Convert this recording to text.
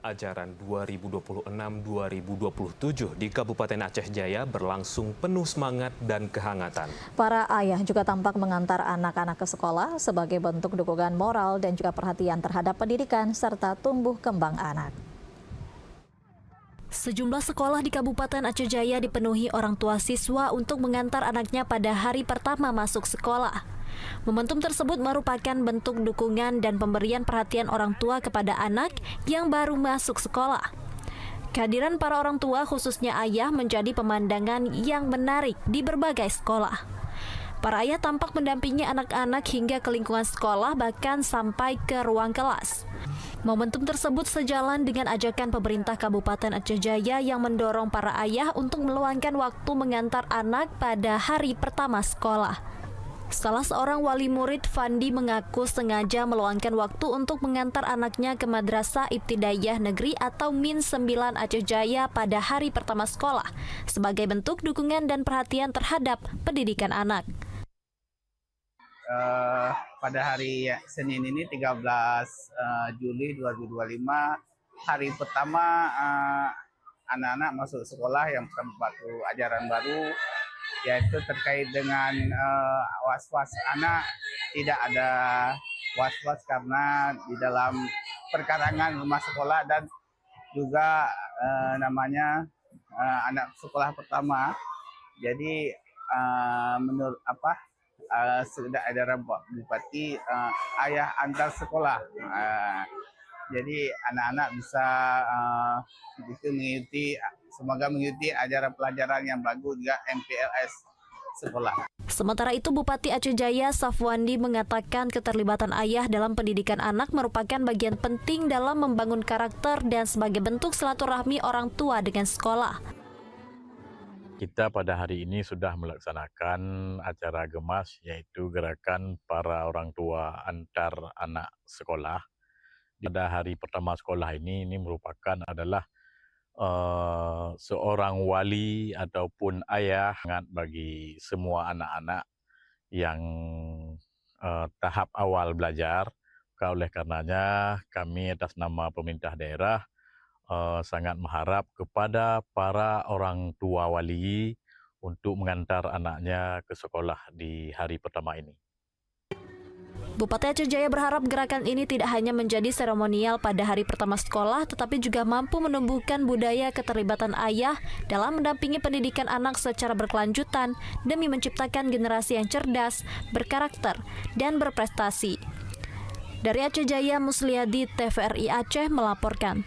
Ajaran 2026-2027 di Kabupaten Aceh Jaya berlangsung penuh semangat dan kehangatan. Para ayah juga tampak mengantar anak-anak ke sekolah sebagai bentuk dukungan moral dan juga perhatian terhadap pendidikan serta tumbuh kembang anak. Sejumlah sekolah di Kabupaten Aceh Jaya dipenuhi orang tua siswa untuk mengantar anaknya pada hari pertama masuk sekolah. Momentum tersebut merupakan bentuk dukungan dan pemberian perhatian orang tua kepada anak yang baru masuk sekolah. Kehadiran para orang tua, khususnya ayah, menjadi pemandangan yang menarik di berbagai sekolah. Para ayah tampak mendampingi anak-anak hingga ke lingkungan sekolah, bahkan sampai ke ruang kelas. Momentum tersebut sejalan dengan ajakan pemerintah Kabupaten Aceh Jaya yang mendorong para ayah untuk meluangkan waktu mengantar anak pada hari pertama sekolah. Salah seorang wali murid, Fandi, mengaku sengaja meluangkan waktu untuk mengantar anaknya ke Madrasah Ibtidaiyah Negeri atau Min 9 Aceh Jaya pada hari pertama sekolah sebagai bentuk dukungan dan perhatian terhadap pendidikan anak. Pada hari Senin ini 13 Juli 2025, hari pertama anak-anak masuk sekolah yang waktu ajaran baru, yaitu terkait dengan was-was anak. Tidak ada was-was karena di dalam perkarangan rumah sekolah dan juga namanya anak sekolah pertama. Jadi menurut sudah ada Bupati ayah antar sekolah. Jadi anak-anak bisa semoga mengikuti ajaran pelajaran yang bagus juga MPLS sekolah. Sementara itu, Bupati Aceh Jaya Safwandi mengatakan keterlibatan ayah dalam pendidikan anak merupakan bagian penting dalam membangun karakter dan sebagai bentuk silaturahmi orang tua dengan sekolah. Kita pada hari ini sudah melaksanakan acara gemas, yaitu gerakan para orang tua antar anak sekolah. Pada hari pertama sekolah ini merupakan adalah seorang wali ataupun ayah bagi semua anak-anak yang tahap awal belajar. Oleh karenanya kami atas nama pemerintah daerah sangat mengharap kepada para orang tua wali untuk mengantar anaknya ke sekolah di hari pertama ini. Bupati Aceh Jaya berharap gerakan ini tidak hanya menjadi seremonial pada hari pertama sekolah, tetapi juga mampu menumbuhkan budaya keterlibatan ayah dalam mendampingi pendidikan anak secara berkelanjutan demi menciptakan generasi yang cerdas, berkarakter, dan berprestasi. Dari Aceh Jaya, Musliadi, TVRI Aceh melaporkan.